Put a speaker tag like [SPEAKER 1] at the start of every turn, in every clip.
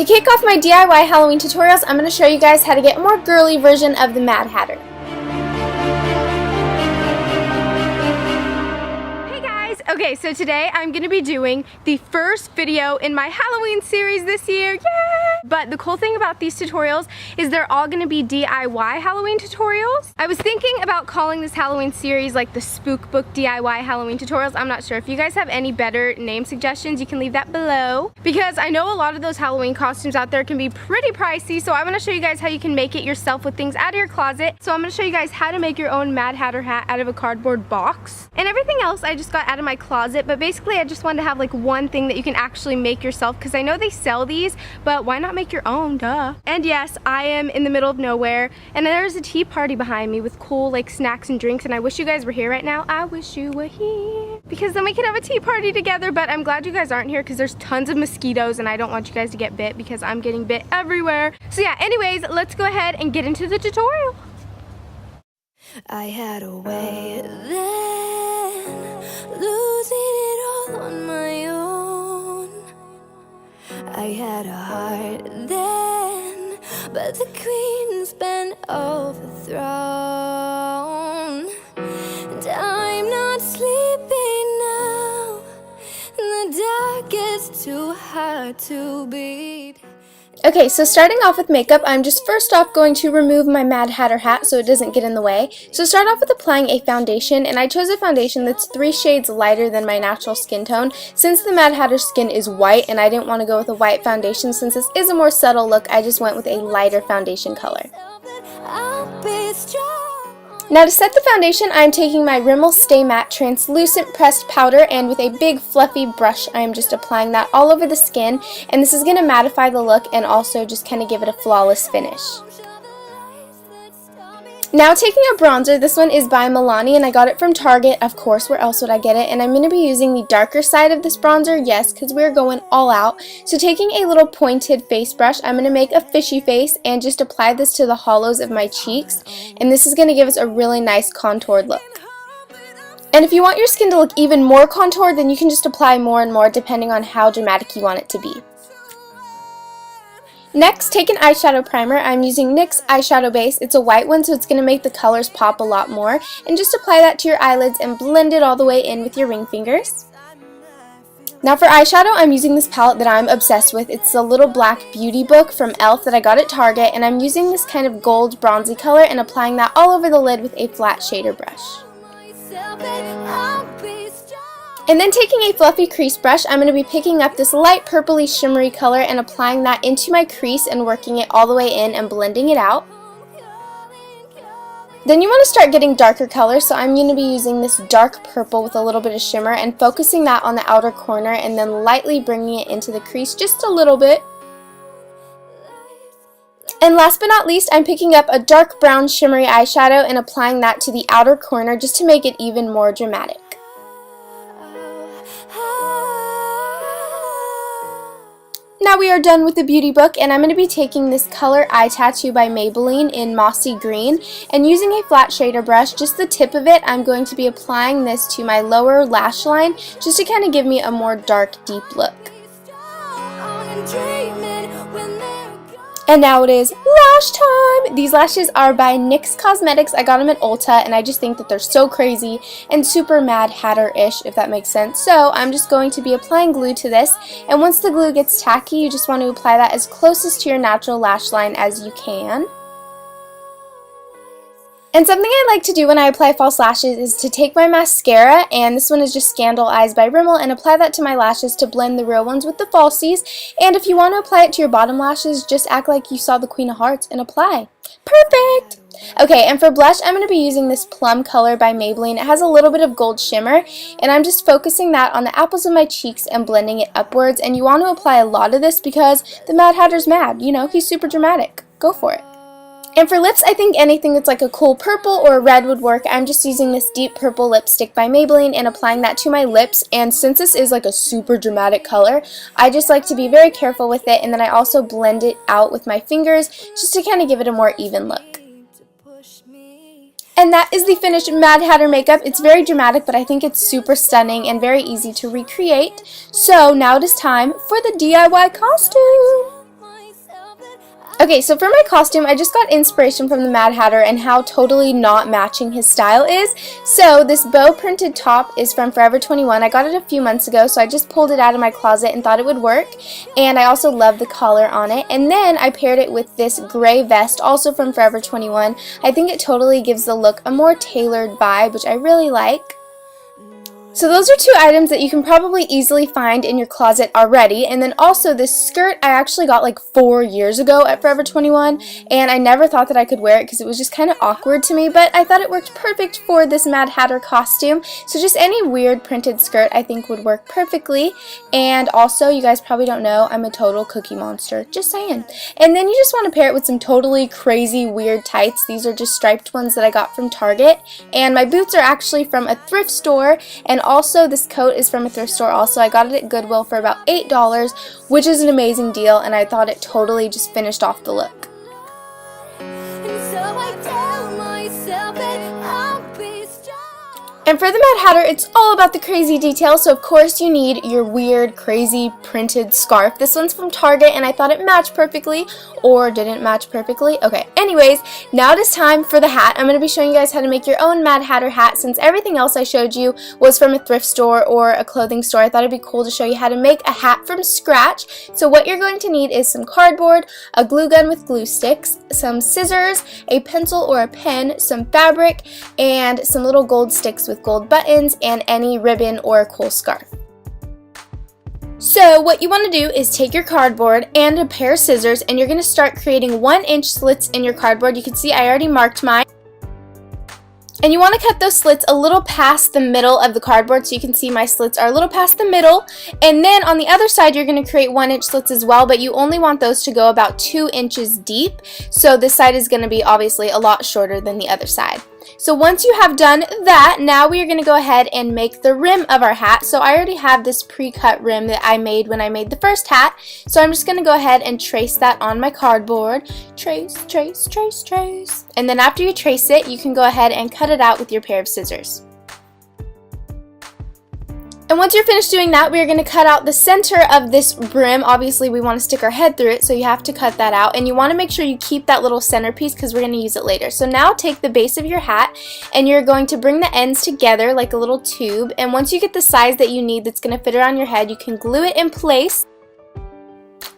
[SPEAKER 1] To kick off my DIY Halloween tutorials, I'm going to show you guys how to get a more girly version of the Mad Hatter. Okay, so today I'm going to be doing the first video in my Halloween series this year. Yay! But the cool thing about these tutorials is they're all going to be DIY Halloween tutorials. I was thinking about calling this Halloween series like the Spook Book DIY Halloween tutorials. I'm not sure. If you guys have any better name suggestions, you can leave that below. Because I know a lot of those Halloween costumes out there can be pretty pricey, so I'm going to show you guys how you can make it yourself with things out of your closet. So I'm going to show you guys how to make your own Mad Hatter hat out of a cardboard box. And everything else I just got out of my closet, but basically I just wanted to have like one thing that you can actually make yourself, because I know they sell these, but why not make your own, duh. And yes, I am in the middle of nowhere, and there's a tea party behind me with cool like snacks and drinks, and I wish you guys were here right now. I wish you were here, because then we could have a tea party together, but I'm glad you guys aren't here because there's tons of mosquitoes and I don't want you guys to get bit because I'm getting bit everywhere. So yeah, anyways, let's go ahead and get into the tutorial.
[SPEAKER 2] I had a way then, losing it all on my own. I had a heart then, but the queen's been overthrown. And I'm not sleeping now, and the dark gets too hard to beat.
[SPEAKER 1] Okay, so starting off with makeup, I'm just first off going to remove my Mad Hatter hat so it doesn't get in the way. So start off with applying a foundation, and I chose a foundation that's 3 shades lighter than my natural skin tone. Since the Mad Hatter skin is white and I didn't want to go with a white foundation since this is a more subtle look, I just went with a lighter foundation color. Now to set the foundation, I'm taking my Rimmel Stay Matte Translucent Pressed Powder, and with a big fluffy brush, I am just applying that all over the skin, and this is going to mattify the look and also just kind of give it a flawless finish. Now taking a bronzer, this one is by Milani and I got it from Target, of course, where else would I get it, and I'm going to be using the darker side of this bronzer, yes, because we're going all out. So taking a little pointed face brush, I'm going to make a fishy face and just apply this to the hollows of my cheeks, and this is going to give us a really nice contoured look. And if you want your skin to look even more contoured, then you can just apply more and more depending on how dramatic you want it to be. Next, take an eyeshadow primer. I'm using NYX eyeshadow base. It's a white one, so it's going to make the colors pop a lot more. And just apply that to your eyelids and blend it all the way in with your ring fingers. Now for eyeshadow, I'm using this palette that I'm obsessed with. It's the Little Black Beauty Book from e.l.f. that I got at Target, and I'm using this kind of gold bronzy color and applying that all over the lid with a flat shader brush. And then taking a fluffy crease brush, I'm going to be picking up this light purpley shimmery color and applying that into my crease and working it all the way in and blending it out. Then you want to start getting darker colors, so I'm going to be using this dark purple with a little bit of shimmer and focusing that on the outer corner and then lightly bringing it into the crease just a little bit. And last but not least, I'm picking up a dark brown shimmery eyeshadow and applying that to the outer corner just to make it even more dramatic. Now we are done with the beauty book, and I'm going to be taking this Color Eye Tattoo by Maybelline in Mossy Green, and using a flat shader brush, just the tip of it, I'm going to be applying this to my lower lash line just to kind of give me a more dark, deep look. And now it is lash time! These lashes are by NYX Cosmetics. I got them at Ulta, and I just think that they're so crazy and super Mad Hatter-ish, if that makes sense. So I'm just going to be applying glue to this, and once the glue gets tacky, you just want to apply that as closest to your natural lash line as you can. And something I like to do when I apply false lashes is to take my mascara, and this one is just Scandal Eyes by Rimmel, and apply that to my lashes to blend the real ones with the falsies. And if you want to apply it to your bottom lashes, just act like you saw the Queen of Hearts and apply. Perfect! Okay, and for blush, I'm going to be using this Plum color by Maybelline. It has a little bit of gold shimmer, and I'm just focusing that on the apples of my cheeks and blending it upwards. And you want to apply a lot of this because the Mad Hatter's mad. You know, he's super dramatic. Go for it. And for lips, I think anything that's like a cool purple or a red would work. I'm just using this deep purple lipstick by Maybelline and applying that to my lips. And since this is like a super dramatic color, I just like to be very careful with it, and then I also blend it out with my fingers just to kind of give it a more even look. And that is the finished Mad Hatter makeup. It's very dramatic, but I think it's super stunning and very easy to recreate. So now it is time for the DIY costume. Okay, so for my costume, I just got inspiration from the Mad Hatter and how totally not matching his style is. So this bow printed top is from Forever 21. I got it a few months ago, so I just pulled it out of my closet and thought it would work. And I also love the collar on it. And then I paired it with this gray vest, also from Forever 21. I think it totally gives the look a more tailored vibe, which I really like. So those are two items that you can probably easily find in your closet already. And then also this skirt I actually got like 4 years ago at Forever 21, and I never thought that I could wear it because it was just kind of awkward to me, but I thought it worked perfect for this Mad Hatter costume. So just any weird printed skirt I think would work perfectly. And also, you guys probably don't know, I'm a total cookie monster, just saying. And then you just want to pair it with some totally crazy weird tights. These are just striped ones that I got from Target, and my boots are actually from a thrift store. And also this coat is from a thrift store also. I got it at Goodwill for about $8, which is an amazing deal, and I thought it totally just finished off the look. And for the Mad Hatter, it's all about the crazy details, so of course you need your weird, crazy printed scarf. This one's from Target, and I thought it matched perfectly, or didn't match perfectly. Okay, anyways, now it is time for the hat. I'm going to be showing you guys how to make your own Mad Hatter hat. Since everything else I showed you was from a thrift store or a clothing store, I thought it'd be cool to show you how to make a hat from scratch. So what you're going to need is some cardboard, a glue gun with glue sticks, some scissors, a pencil or a pen, some fabric, and some little gold sticks with gold buttons, and any ribbon or a cool scarf. So what you want to do is take your cardboard and a pair of scissors, and you're going to start creating 1-inch slits in your cardboard. You can see I already marked mine. And you want to cut those slits a little past the middle of the cardboard, so you can see my slits are a little past the middle. And then on the other side you're going to create 1-inch slits as well, but you only want those to go about 2 inches deep. So this side is going to be obviously a lot shorter than the other side. So once you have done that, now we are going to go ahead and make the rim of our hat. So I already have this pre-cut rim that I made when I made the first hat. So I'm just going to go ahead and trace that on my cardboard. Trace, trace, trace, trace. And then after you trace it, you can go ahead and cut it out with your pair of scissors. And once you're finished doing that, we are going to cut out the center of this brim. Obviously, we want to stick our head through it, so you have to cut that out. And you want to make sure you keep that little centerpiece because we're going to use it later. So now take the base of your hat, and you're going to bring the ends together like a little tube. And once you get the size that you need that's going to fit around your head, you can glue it in place.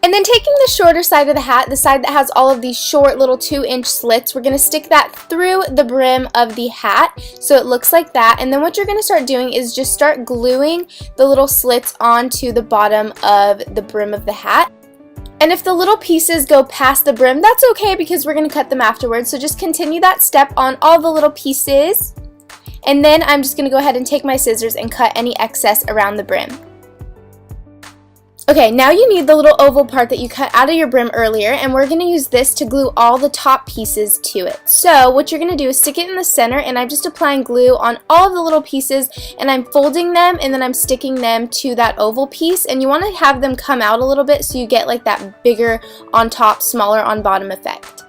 [SPEAKER 1] And then taking the shorter side of the hat, the side that has all of these short little 2-inch slits, we're going to stick that through the brim of the hat so it looks like that. And then what you're going to start doing is just start gluing the little slits onto the bottom of the brim of the hat. And if the little pieces go past the brim, that's okay because we're going to cut them afterwards. So just continue that step on all the little pieces. And then I'm just going to go ahead and take my scissors and cut any excess around the brim. Okay, now you need the little oval part that you cut out of your brim earlier, and we're going to use this to glue all the top pieces to it. So what you're going to do is stick it in the center, and I'm just applying glue on all of the little pieces, and I'm folding them, and then I'm sticking them to that oval piece. And you want to have them come out a little bit so you get like that bigger on top, smaller on bottom effect.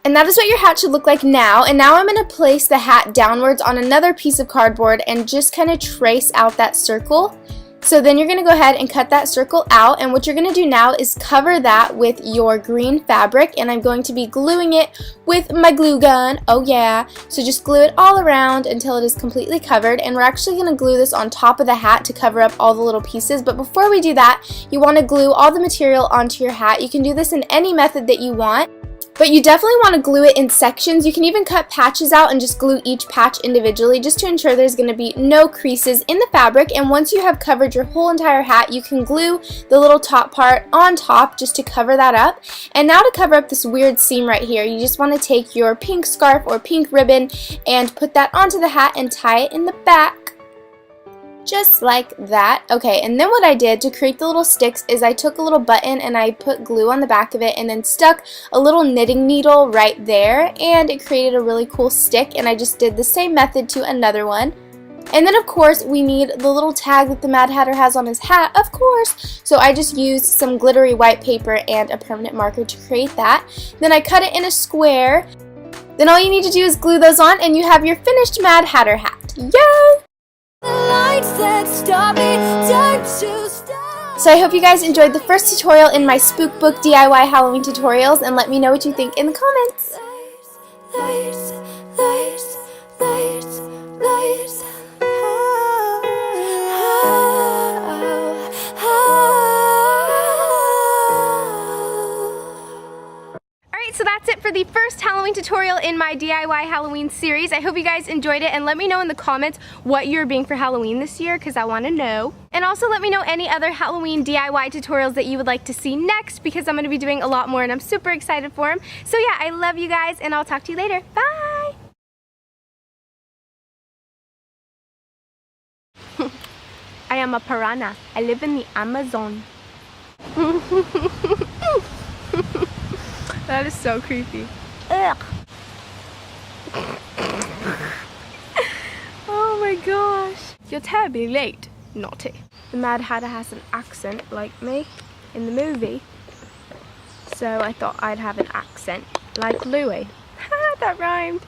[SPEAKER 1] And that is what your hat should look like now. And now I'm going to place the hat downwards on another piece of cardboard and just kind of trace out that circle. So then you're going to go ahead and cut that circle out, and what you're going to do now is cover that with your green fabric, and I'm going to be gluing it with my glue gun. Oh yeah. So just glue it all around until it is completely covered, and we're actually going to glue this on top of the hat to cover up all the little pieces. But before we do that, you want to glue all the material onto your hat. You can do this in any method that you want, but you definitely want to glue it in sections. You can even cut patches out and just glue each patch individually just to ensure there's going to be no creases in the fabric. And once you have covered your whole entire hat, you can glue the little top part on top just to cover that up. And now to cover up this weird seam right here, you just want to take your pink scarf or pink ribbon and put that onto the hat and tie it in the back. Just like that. Okay, and then what I did to create the little sticks is I took a little button and I put glue on the back of it and then stuck a little knitting needle right there, and it created a really cool stick. And I just did the same method to another one. And then of course we need the little tag that the Mad Hatter has on his hat, of course. So I just used some glittery white paper and a permanent marker to create that. Then I cut it in a square. Then all you need to do is glue those on and you have your finished Mad Hatter hat. Yay!
[SPEAKER 2] The lights that stop me, turn to stone.
[SPEAKER 1] So I hope you guys enjoyed the first tutorial in my Spook Book DIY Halloween tutorials, and let me know what you think in the comments.
[SPEAKER 2] Lights, lights, lights, lights.
[SPEAKER 1] Alright, so that's it for the first Halloween tutorial in my DIY Halloween series. I hope you guys enjoyed it, and let me know in the comments what you're being for Halloween this year, because I want to know. And also let me know any other Halloween DIY tutorials that you would like to see next, because I'm going to be doing a lot more and I'm super excited for them. So yeah, I love you guys, and I'll talk to you later. Bye! I am a piranha. I live in the Amazon. That is so creepy. Ugh. Oh my gosh. You're terribly late, naughty. The Mad Hatter has an accent like me in the movie. So I thought I'd have an accent like Louis. That rhymed.